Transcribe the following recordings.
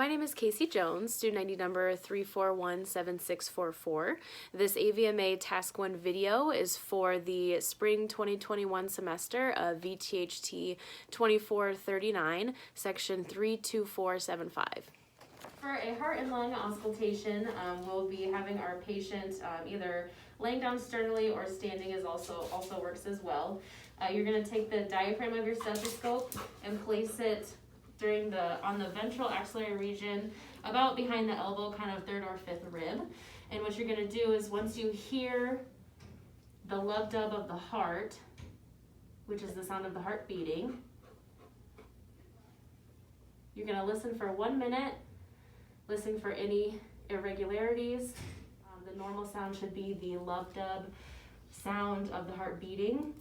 My name is Casey Jones, student ID number 3417644. This AVMA Task 1 video is for the spring 2021 semester of VTHT 2439, section 32475. For a heart and lung auscultation, we'll be having our patient either laying down sternly or standing is also works as well. You're going to take the diaphragm of your stethoscope and place it on the ventral axillary region, about behind the elbow, kind of third or fifth rib. And what you're going to do is once you hear the lub dub of the heart, which is the sound of the heart beating, you're going to listen for 1 minute, listen for any irregularities. The normal sound should be the lub dub sound of the heart beating.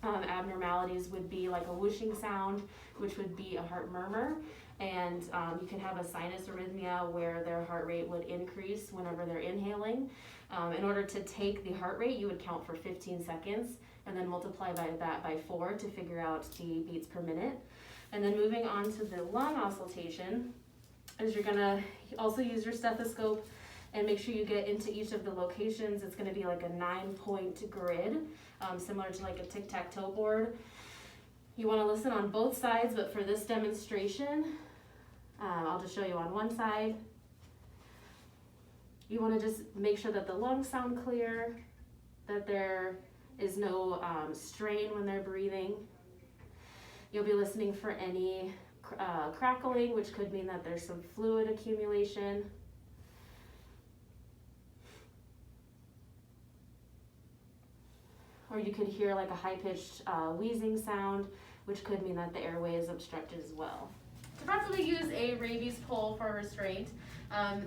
Abnormalities would be like a whooshing sound, which would be a heart murmur, and you can have a sinus arrhythmia where their heart rate would increase whenever they're inhaling. In order to take the heart rate, you would count for 15 seconds and then multiply that by 4 to figure out the beats per minute. And then moving on to the lung auscultation, is you're going to also use your stethoscope and make sure you get into each of the locations. It's going to be like a 9-point grid, similar to like a tic-tac-toe board. You want to listen on both sides, but for this demonstration, I'll just show you on one side. You want to just make sure that the lungs sound clear, that there is no strain when they're breathing. You'll be listening for any crackling, which could mean that there's some fluid accumulation. Or you could hear like a high-pitched wheezing sound, which could mean that the airway is obstructed as well. To properly use a rabies pole for restraint,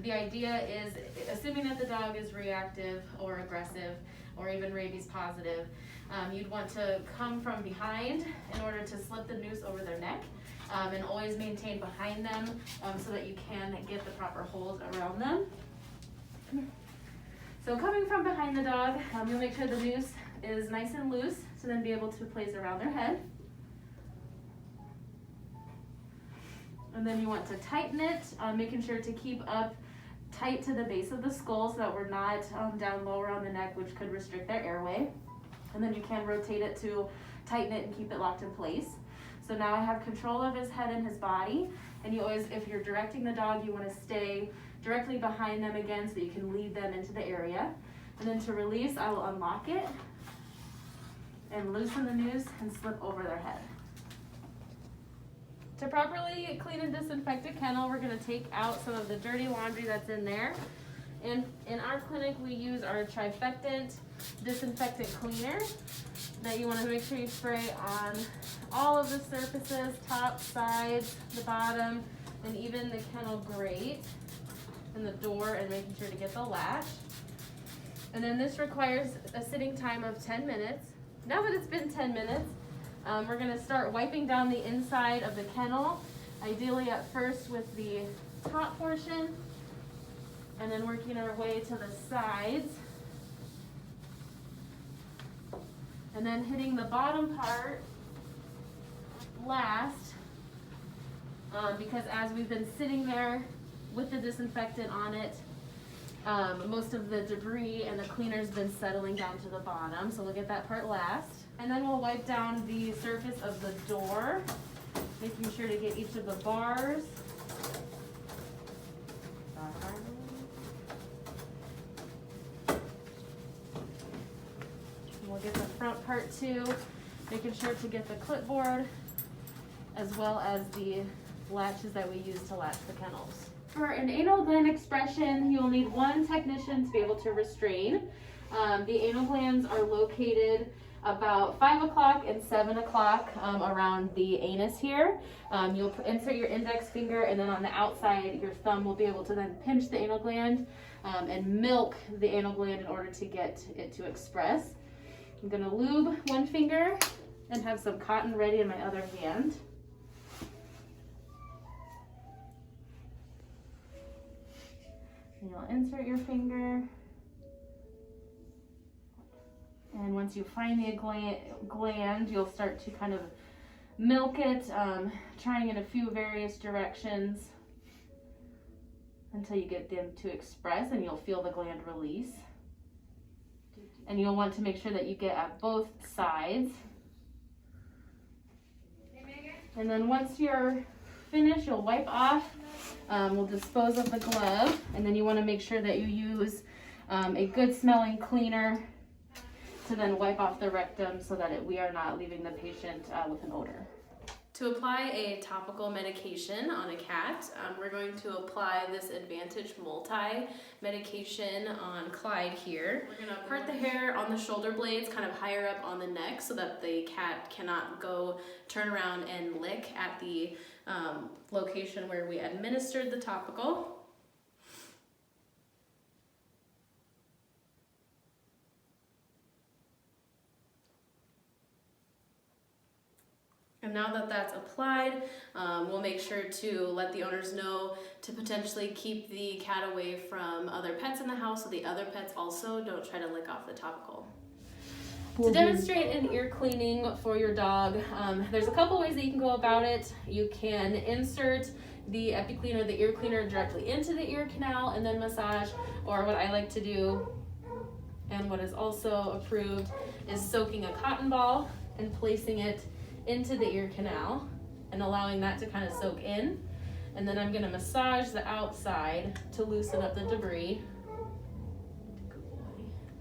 the idea is, assuming that the dog is reactive or aggressive or even rabies positive, you'd want to come from behind in order to slip the noose over their neck, and always maintain behind them so that you can get the proper hold around them. So coming from behind the dog, you'll make sure the noose is nice and loose to then be able to place around their head. And then you want to tighten it, making sure to keep up tight to the base of the skull so that we're not down lower on the neck, which could restrict their airway. And then you can rotate it to tighten it and keep it locked in place. So now I have control of his head and his body, and you always, if you're directing the dog, you want to stay directly behind them again so that you can lead them into the area. And then to release, I will unlock it and loosen the noose and slip over their head. To properly clean and disinfect a kennel, we're going to take out some of the dirty laundry that's in there. And in our clinic, we use our trifectant disinfectant cleaner that you want to make sure you spray on all of the surfaces, top, sides, the bottom, and even the kennel grate and the door, and making sure to get the latch. And then this requires a sitting time of 10 minutes. Now that it's been 10 minutes, we're going to start wiping down the inside of the kennel, ideally at first with the top portion, and then working our way to the sides, and then hitting the bottom part last, because as we've been sitting there with the disinfectant on it, most of the debris and the cleaner's been settling down to the bottom, so we'll get that part last. And then we'll wipe down the surface of the door, making sure to get each of the bars. And we'll get the front part too, making sure to get the clipboard, as well as the latches that we use to latch the kennels. For an anal gland expression, you'll need one technician to be able to restrain. The anal glands are located about 5 o'clock and 7 o'clock around the anus here. You'll insert your index finger, and then on the outside, your thumb will be able to then pinch the anal gland and milk the anal gland in order to get it to express. I'm going to lube one finger and have some cotton ready in my other hand. And you'll insert your finger, and once you find the gland, you'll start to kind of milk it, trying in a few various directions. until you get them to express, and you'll feel the gland release. And you'll want to make sure that you get at both sides. And then once you're finished, you'll wipe off. We'll dispose of the glove, and then you want to make sure that you use a good smelling cleaner to then wipe off the rectum so that we are not leaving the patient with an odor. To apply a topical medication on a cat, we're going to apply this Advantage Multi medication on Clyde here. We're going to part the hair on the shoulder blades kind of higher up on the neck so that the cat cannot go turn around and lick at the location where we administered the topical. And now that that's applied, we'll make sure to let the owners know to potentially keep the cat away from other pets in the house so the other pets also don't try to lick off the topical. To demonstrate an ear cleaning for your dog, there's a couple ways that you can go about it. You can insert the EpiClean or the ear cleaner directly into the ear canal and then massage, or what I like to do, and what is also approved, is soaking a cotton ball and placing it into the ear canal and allowing that to kind of soak in. And then I'm going to massage the outside to loosen up the debris.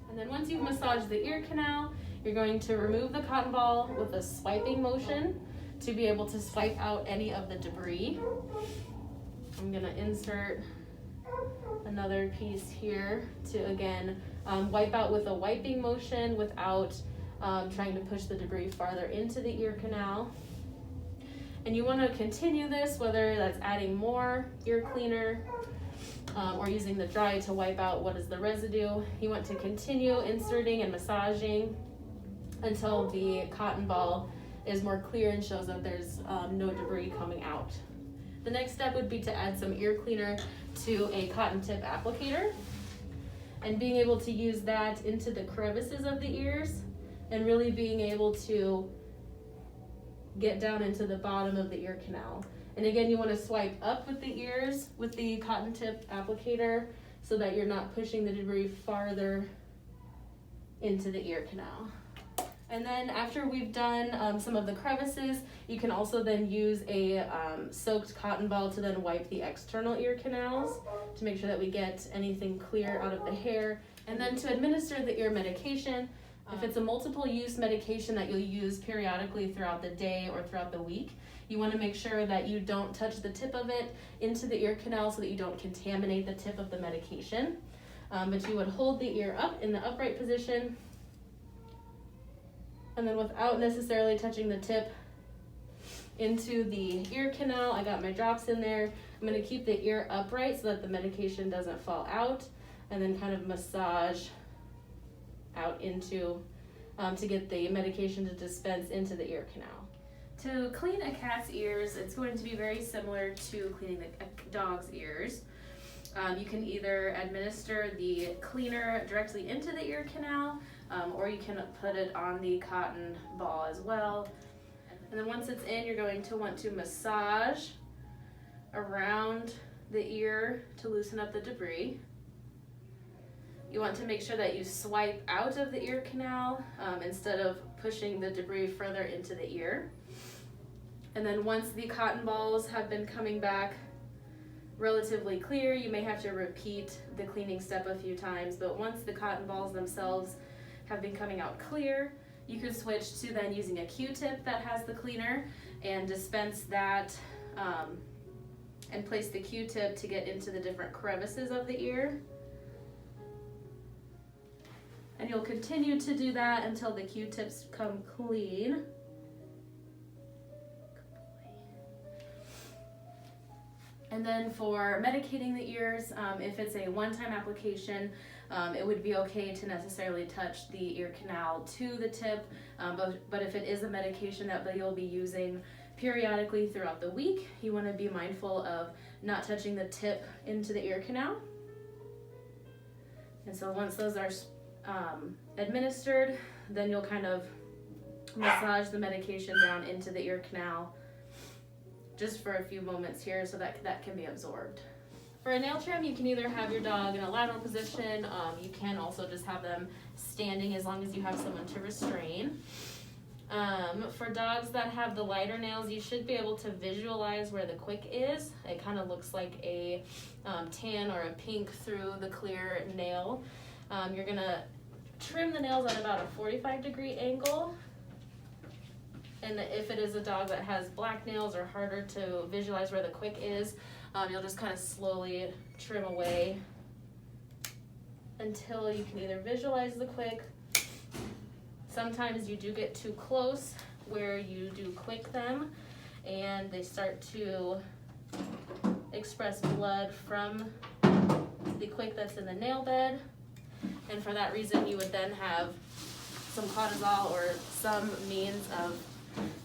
And then once you've massaged the ear canal, you're going to remove the cotton ball with a swiping motion to be able to swipe out any of the debris. I'm going to insert another piece here to again wipe out with a wiping motion without trying to push the debris farther into the ear canal. And you want to continue this, whether that's adding more ear cleaner or using the dry to wipe out what is the residue. You want to continue inserting and massaging until the cotton ball is more clear and shows that there's no debris coming out. The next step would be to add some ear cleaner to a cotton tip applicator and being able to use that into the crevices of the ears and really being able to get down into the bottom of the ear canal. And again, you want to swipe up with the ears with the cotton tip applicator so that you're not pushing the debris farther into the ear canal. And then after we've done some of the crevices, you can also then use a soaked cotton ball to then wipe the external ear canals to make sure that we get anything clear out of the hair. And then to administer the ear medication, if it's a multiple use medication that you'll use periodically throughout the day or throughout the week, you want to make sure that you don't touch the tip of it into the ear canal so that you don't contaminate the tip of the medication. But you would hold the ear up in the upright position, and then without necessarily touching the tip into the ear canal, I got my drops in there. I'm going to keep the ear upright so that the medication doesn't fall out, and then kind of massage out into to get the medication to dispense into the ear canal. To clean a cat's ears, it's going to be very similar to cleaning a dog's ears. You can either administer the cleaner directly into the ear canal, or you can put it on the cotton ball as well. And then once it's in, you're going to want to massage around the ear to loosen up the debris. You want to make sure that you swipe out of the ear canal instead of pushing the debris further into the ear. And then once the cotton balls have been coming back relatively clear, you may have to repeat the cleaning step a few times, but once the cotton balls themselves have been coming out clear, you could switch to then using a Q-tip that has the cleaner and dispense that and place the Q-tip to get into the different crevices of the ear. And you'll continue to do that until the Q-tips come clean. And then for medicating the ears, if it's a one-time application, it would be okay to necessarily touch the ear canal to the tip, but if it is a medication that you'll be using periodically throughout the week, you want to be mindful of not touching the tip into the ear canal. And so once those are administered, then you'll kind of massage the medication down into the ear canal just for a few moments here so that can be absorbed. For a nail trim, you can either have your dog in a lateral position, you can also just have them standing as long as you have someone to restrain. For dogs that have the lighter nails, you should be able to visualize where the quick is. It kind of looks like a tan or a pink through the clear nail. You're gonna trim the nails at about a 45-degree angle. And if it is a dog that has black nails or harder to visualize where the quick is, you'll just kind of slowly trim away until you can either visualize the quick. Sometimes you do get too close where you do quick them and they start to express blood from the quick that's in the nail bed. And for that reason, you would then have some cortisol or some means of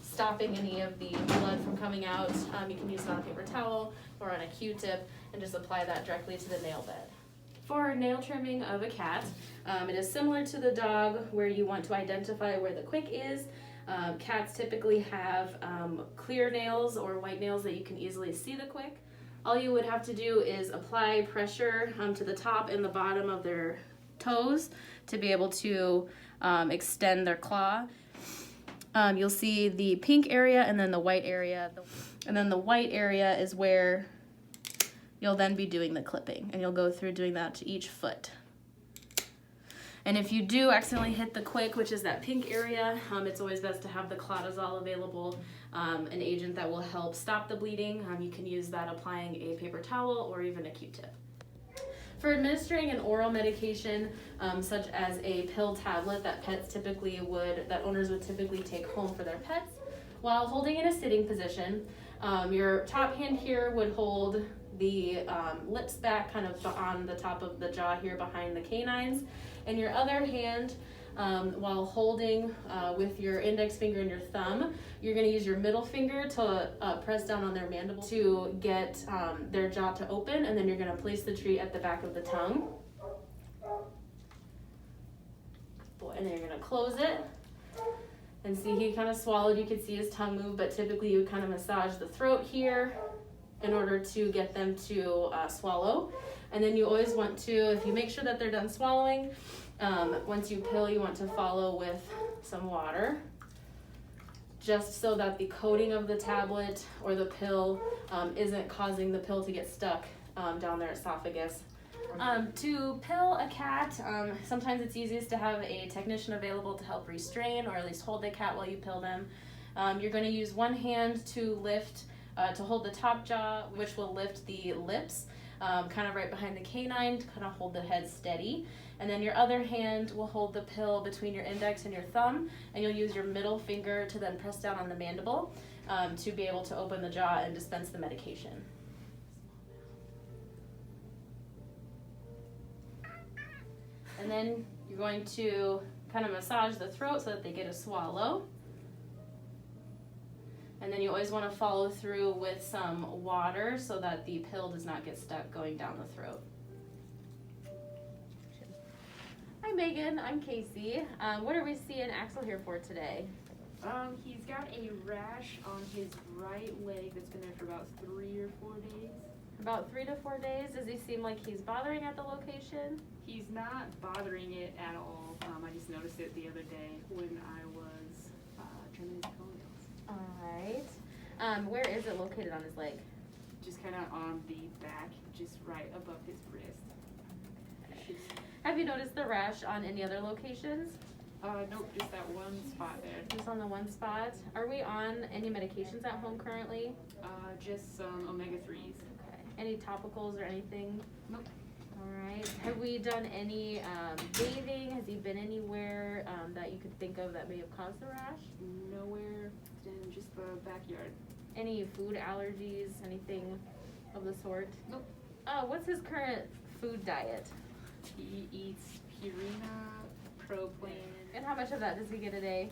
stopping any of the blood from coming out. You can use it on a paper towel or on a Q-tip and just apply that directly to the nail bed. For nail trimming of a cat, it is similar to the dog where you want to identify where the quick is. Cats typically have clear nails or white nails that you can easily see the quick. All you would have to do is apply pressure to the top and the bottom of their toes to be able to extend their claw. You'll see the pink area and then the white area. And then the white area is where you'll then be doing the clipping, and you'll go through doing that to each foot. And if you do accidentally hit the quick, which is that pink area, it's always best to have the Clotazol available, an agent that will help stop the bleeding. You can use that applying a paper towel or even a Q-tip. For administering an oral medication, such as a pill tablet that owners would typically take home for their pets, while holding in a sitting position, your top hand here would hold the lips back kind of on the top of the jaw here behind the canines, and your other hand, while holding with your index finger and your thumb, you're going to use your middle finger to press down on their mandible to get their jaw to open, and then you're going to place the treat at the back of the tongue. And then you're going to close it. And see, he kind of swallowed. You could see his tongue move, but typically you would kind of massage the throat here in order to get them to swallow. And then you always want to, if you make sure that they're done swallowing, once you pill, you want to follow with some water, just so that the coating of the tablet or the pill isn't causing the pill to get stuck down their esophagus. To pill a cat, sometimes it's easiest to have a technician available to help restrain or at least hold the cat while you pill them. You're going to use one hand to hold the top jaw, which will lift the lips, kind of right behind the canine to kind of hold the head steady. And then your other hand will hold the pill between your index and your thumb, and you'll use your middle finger to then press down on the mandible to be able to open the jaw and dispense the medication. And then you're going to kind of massage the throat so that they get a swallow. And then you always want to follow through with some water so that the pill does not get stuck going down the throat. Hi Megan, I'm Casey. What are we seeing Axel here for today? He's got a rash on his right leg that's been there for about 3 or 4 days. About 3 to 4 days. Does he seem like he's bothering at the location? He's not bothering it at all. I just noticed it the other day when I was trimming his toenails. Alright. Where is it located on his leg? Just kind of on the back, just right above his wrist. Okay. Have you noticed the rash on any other locations? Nope, just that one spot there. Just on the one spot. Are we on any medications at home currently? Just some omega-3s. Okay. Any topicals or anything? Nope. Alright. Have we done any bathing? Has he been anywhere that you could think of that may have caused the rash? Nowhere in just the backyard. Any food allergies? Anything of the sort? Nope. What's his current food diet? He eats Purina, Proplan. And how much of that does he get a day?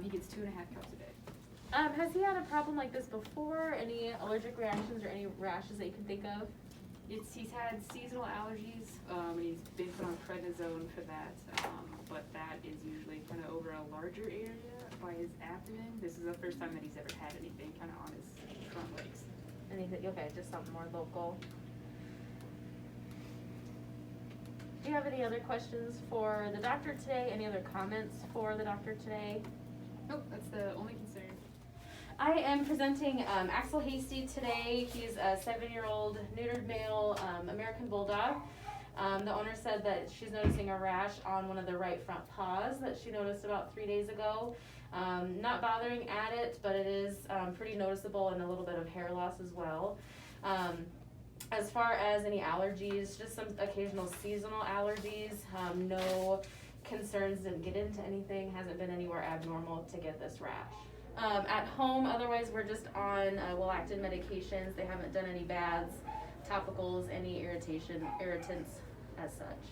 He gets 2.5 cups a day. Has he had a problem like this before? Any allergic reactions or any rashes that you can think of? He's had seasonal allergies, and he's been put on prednisone for that, but that is usually kind of over a larger area by his abdomen. This is the first time that he's ever had anything kind of on his front legs. Anything? Okay, just something more local. Do you have any other questions for the doctor today? Any other comments for the doctor today? Nope, that's the only concern. I am presenting Axel Hasty today. He's a 7-year-old neutered male American Bulldog. The owner said that she's noticing a rash on one of the right front paws that she noticed about 3 days ago. Not bothering at it, but it is pretty noticeable, and a little bit of hair loss as well. As far as any allergies, just some occasional seasonal allergies. No concerns, didn't get into anything, hasn't been anywhere abnormal to get this rash. At home, otherwise we're just on well-acted medications. They haven't done any baths, topicals, any irritants as such.